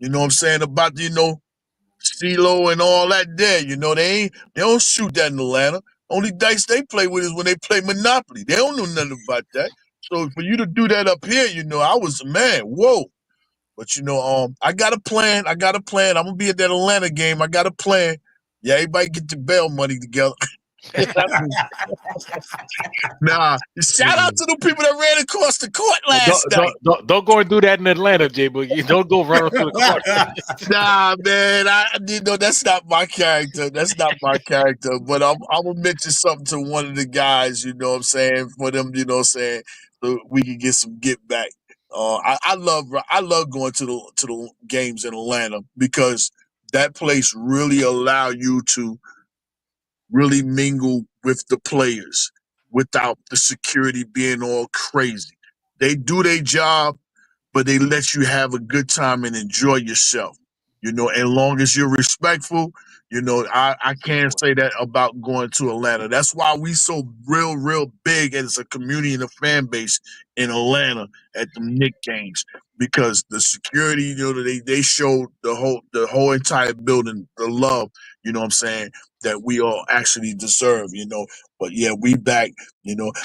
about CeeLo and all that there. They don't shoot that in Atlanta. Only dice they play with is when they play Monopoly. They don't know nothing about that. So for you to do that up here, I was, man, whoa. But I got a plan. I'm gonna be at that Atlanta game. I got a plan. Yeah, everybody get your bail money together. Nah, shout out to the people that ran across the court last night. Don't go and do that in Atlanta, Jay Boogie. Don't go run through the court. Nah, man, that's not my character. But I'm gonna mention something to one of the guys. For them, so we can get some get back. I love going to the games in Atlanta because that place really allow you to really mingle with the players without the security being all crazy. They do their job, but they let you have a good time and enjoy yourself. As long as you're respectful, I can't say that about going to Atlanta. That's why we so real big as a community and a fan base in Atlanta at the Knicks games. Because the security, they showed the whole entire building the love, what I'm saying, that we all actually deserve. But yeah, we back,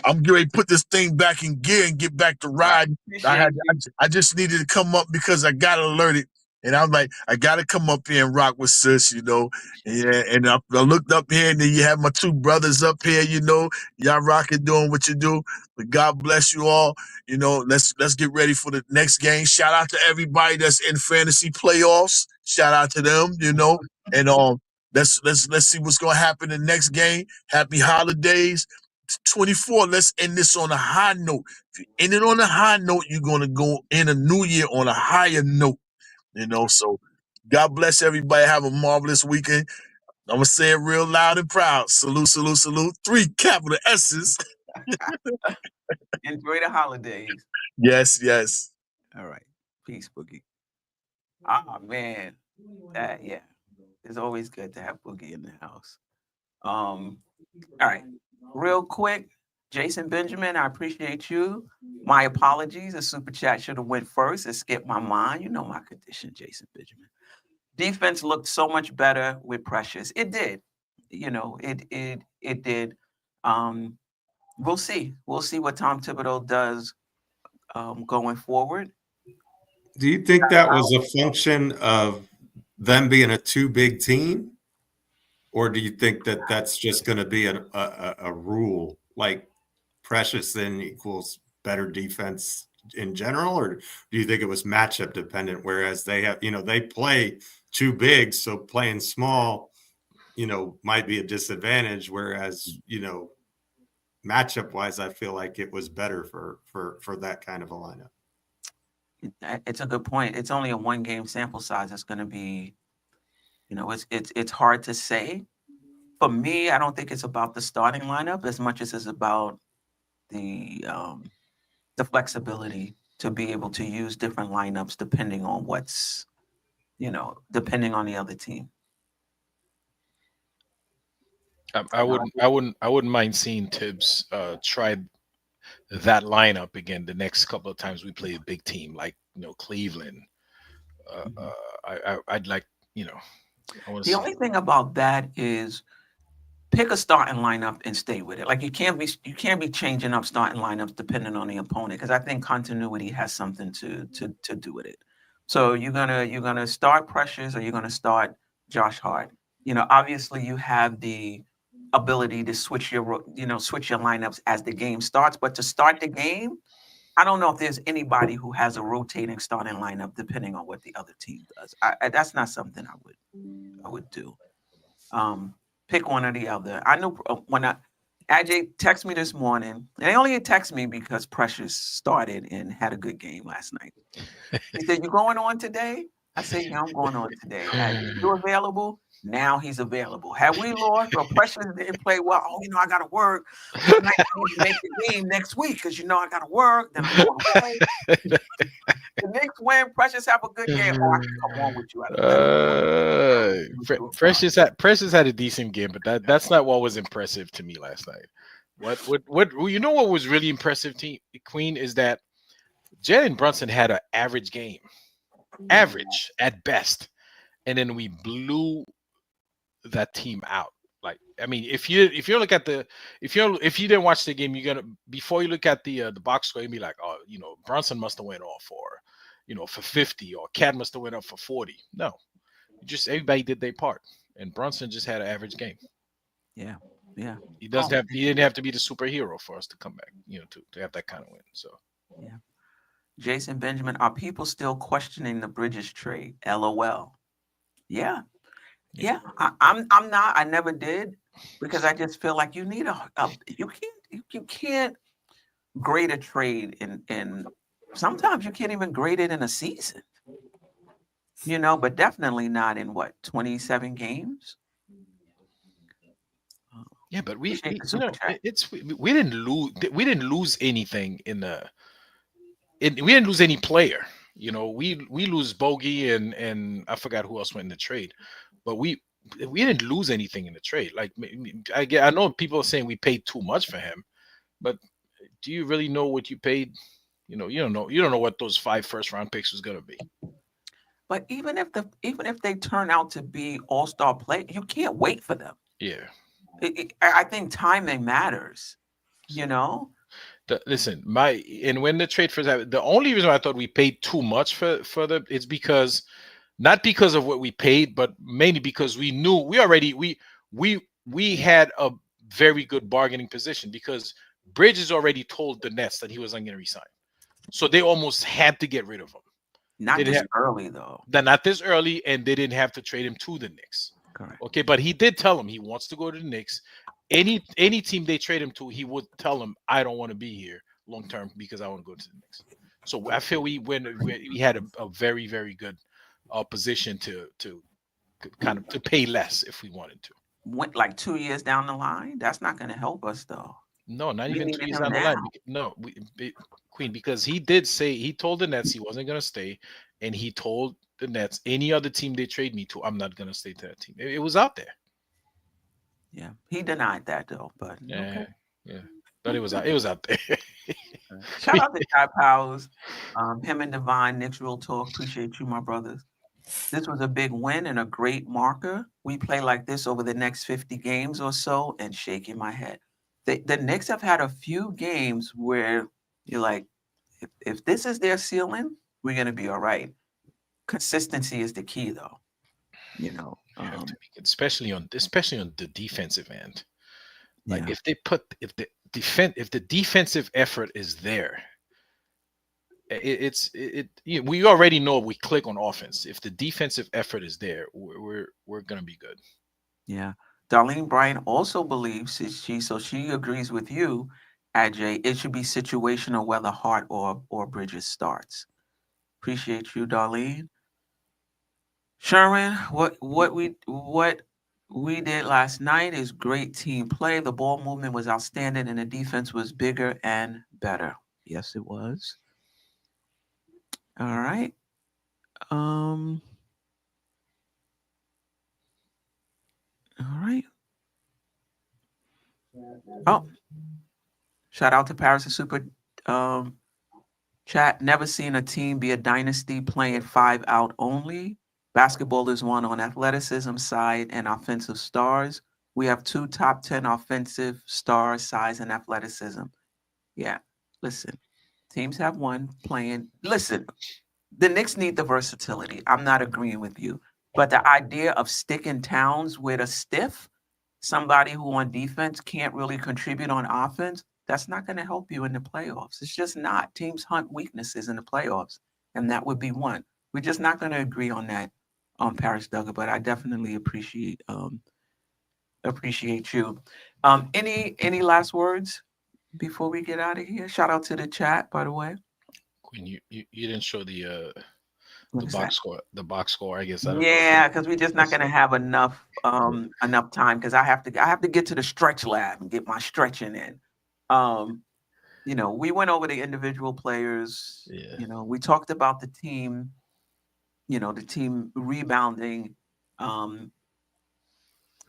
I'm getting ready to put this thing back in gear and get back to I riding. appreciate you. I just needed to come up because I got alerted. And I'm like, I gotta come up here and rock with sis. Yeah, and I looked up here, and then you have my two brothers up here, y'all rocking, doing what you do. But God bless you all. Let's get ready for the next game. Shout out to everybody that's in fantasy playoffs. Shout out to them, and let's see what's gonna happen in the next game. Happy holidays. 24. Let's end this on a high note. If you end it on a high note, you're gonna go in a new year on a higher note. So God bless everybody. Have a marvelous weekend. I'm gonna say it real loud and proud. Salute, salute, salute. 3 capital S's. Enjoy the holidays. Yes, yes. All right. Peace, Boogie. Ah, man. Yeah. It's always good to have Boogie in the house. All right. Real quick, Jason Benjamin, I appreciate you. My apologies. A super chat should have went first. It skipped my mind. You know my condition, Jason Benjamin. Defense looked so much better with Precious. It did. It did. We'll see. We'll see what Tom Thibodeau does going forward. Do you think that was a function of them being a too big team? Or do you think that that's just going to be a rule, like Precious then equals better defense in general? Or do you think it was matchup dependent, whereas they play too big, so playing small, might be a disadvantage, whereas, matchup wise, I feel like it was better for that kind of a lineup. It's a good point. It's only a 1-game sample size. It's going to be, it's hard to say. For me, I don't think it's about the starting lineup as much as it's about the flexibility to be able to use different lineups depending on depending on the other team. I wouldn't mind seeing Tibbs try that lineup again the next couple of times we play a big team like Cleveland. I'd like The only thing about that is pick a starting lineup and stay with it. Like you can't be changing up starting lineups depending on the opponent, because I think continuity has something to do with it. So you're gonna start Precious or you're gonna start Josh Hart. Obviously you have the ability to switch your lineups as the game starts, but to start the game, I don't know if there's anybody who has a rotating starting lineup depending on what the other team does. That's not something I would do. Pick one or the other. I know when Ajay texted me this morning, and he only texted me because Precious started and had a good game last night. He said, "You going on today?" I said, "Yeah, I'm going on today." Ajay, you available? Now he's available. Had we lost or Precious didn't play well, I got to work. I need to make the game next week because I got to work. Then I'm going away. The Knicks win. Precious have a good game. Oh, I can come on with you. Precious had a decent game, but that's not what was impressive to me last night. What was really impressive, Queen, is that Jalen Brunson had an average game, average at best, and then we blew that team out. Like, I mean, if you look at if you didn't watch the game, before you look at the box score, you'd be like, oh, Brunson must have went off for 50, or Cat must have went up for 40. No, just everybody did their part, and Brunson just had an average game. Yeah. He didn't have to be the superhero for us to come back, to have that kind of win. So yeah. Jason Benjamin, are people still questioning the Bridges trade? LOL. Yeah. I'm not. I never did, because I just feel like you need you can't grade a trade in sometimes you can't even grade it in a season. But definitely not in 27 games. Yeah, but we Appreciate the you super know, chat. we didn't lose anything we didn't lose any player. You know, we lose Bogey and I forgot who else went in the trade, but we didn't lose anything in the trade. Like I know people are saying we paid too much for him, but do you really know what you paid? You know, you don't know what those 5 first-round picks was gonna be. But even if they turn out to be all-star play, you can't wait for them. Yeah. I think timing matters. You know, Listen, and when the trade first happened, the only reason I thought we paid too much for the it's because not because of what we paid, but mainly because we knew we had a very good bargaining position because Bridges already told the Nets that he wasn't going to resign, so they almost had to get rid of him. not They didn't this have early though. not this early, and they didn't have to trade him to the Knicks. Correct. Okay, but he did tell him he wants to go to the Knicks. Any team they trade him to, he would tell them, "I don't want to be here long term because I want to go to the Knicks." So I feel we had a very very good position to kind of to pay less if we wanted to. Went like 2 years down the line. That's not going to help us though. No, not We even 2 needed years him down the now. line. No, Queen, because he did say he told the Nets he wasn't going to stay, and he told the Nets any other team they trade me to, I'm not going to stay to that team. It was out there. Yeah, he denied that though. But Yeah, okay. yeah, but it was out there. Shout out to Guy Powers, him and Divine, Knicks Real Talk. Appreciate you, my brothers. This was a big win and a great marker. We play like this over the next 50 games or so, and shaking my head. The Knicks have had a few games where you're like, if this is their ceiling, we're going to be all right. Consistency is the key, though. You know, You have to be, especially on the defensive end. Like yeah. if the defensive effort is there, we already know we click on offense. If the defensive effort is there, we're gonna be good. Yeah. Darlene Bryant also believes she agrees with you, Ajay. It should be situational whether Hart or Bridges starts. Appreciate you, Darlene. Sherman, what we did last night is great team play. The ball movement was outstanding and the defense was bigger and better. Yes, it was. All right. All right. Oh, shout out to Paris and Super chat. Never seen a team be a dynasty playing 5 out only. Basketball is won on athleticism side and offensive stars. We have 2 top 10 offensive stars, size, and athleticism. Yeah. Listen, teams have one playing. Listen, the Knicks need the versatility. I'm not agreeing with you. But the idea of sticking Towns with a stiff, somebody who on defense can't really contribute on offense, that's not going to help you in the playoffs. It's just not. Teams hunt weaknesses in the playoffs, and that would be one. We're just not going to agree on that on Paris Duggar, but I definitely appreciate you. Any last words before we get out of here? Shout out to the chat, by the way. Queen, you didn't show the What is that? box score. I guess I don't know. Yeah, because we're just not going to have enough time because I have to get to the stretch lab and get my stretching in. We went over the individual players. Yeah. We talked about the team. The team rebounding.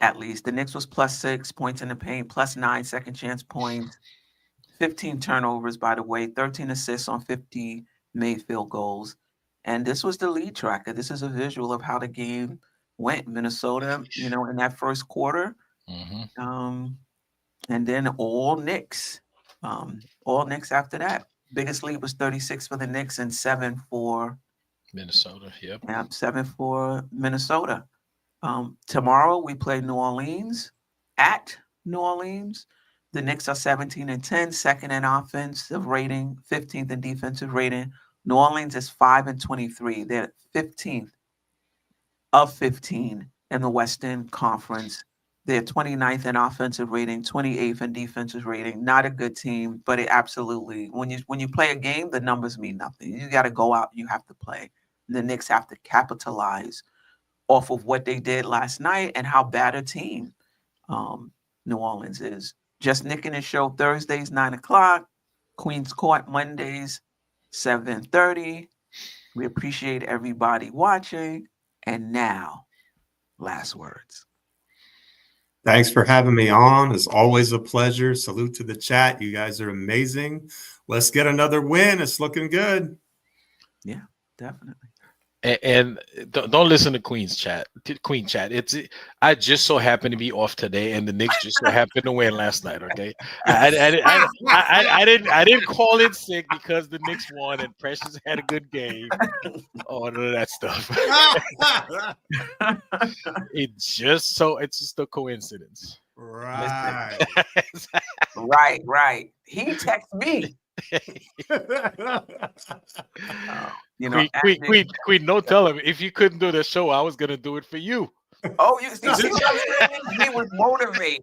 At least the Knicks was +6 points in the paint, +9 second chance points, 15 turnovers, by the way, 13 assists on 50 made field goals. And this was the lead tracker. This is a visual of how the game went. Minnesota, in that first quarter. Mm-hmm. And then all Knicks. All Knicks after that. Biggest lead was 36 for the Knicks and 7 for Minnesota. Yep. Yeah, 7 for Minnesota. Tomorrow we play New Orleans at New Orleans. The Knicks are 17-10, second in offensive rating, 15th in defensive rating. New Orleans is 5-23. They're 15th of 15 in the Western Conference. They're 29th in offensive rating, 28th in defensive rating. Not a good team, but it absolutely, when you play a game, the numbers mean nothing. You got to go out, you have to play. The Knicks have to capitalize off of what they did last night and how bad a team New Orleans is. Just Nick and his show Thursdays, 9 o'clock. Queens Court Mondays, 7:30. We appreciate everybody watching. And now, last words. Thanks for having me on. It's always a pleasure. Salute to the chat. You guys are amazing. Let's get another win. It's looking good. Yeah, definitely. And don't listen to Queen chat. I just so happen to be off today, and the Knicks just so happened to win last night. Okay, I didn't call it sick because the Knicks won and Precious had a good game. All of that stuff. It's just a coincidence. Right. Right. He texted me. Queen, don't tell him. If you couldn't do the show, I was gonna do it for you. Oh, you see what I'm saying? He was motivated.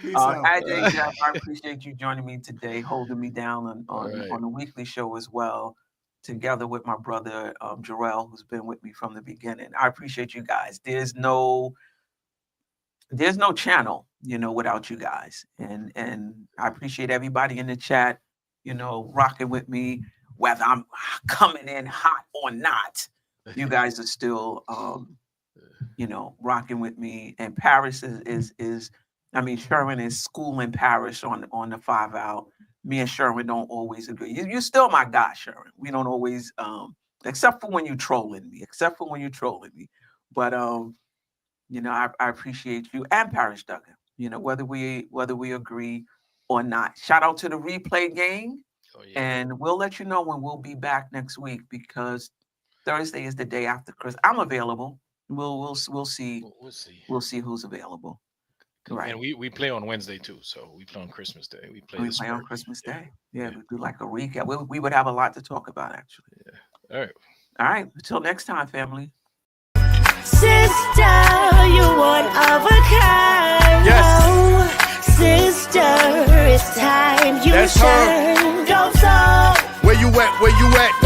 AJ, Jeff, I appreciate you joining me today, holding me down on the weekly show as well, together with my brother Jarrell, who's been with me from the beginning. I appreciate you guys. There's no channel, without you guys. And I appreciate everybody in the chat, rocking with me, whether I'm coming in hot or not. You guys are still, rocking with me. And Paris is Sherman is schooling Paris on the 5 out. Me and Sherman don't always agree. You're still my guy, Sherman. We don't always, except for when you're trolling me. But I appreciate you and Paris Duggan. Whether we agree or not. Shout out to the replay gang. Oh, yeah. And we'll let you know when we'll be back next week, because Thursday is the day after Christmas. I'm available. We'll see. We'll see who's available. Right. And we play on Wednesday too. So we play on Christmas Day. We play on Christmas Day. Yeah, we do like a recap. We would have a lot to talk about, actually. Yeah. All right. Until next time, family. Sister, you one of a kind. Yes. Sister, it's time you That's shine. Go so. Where you at?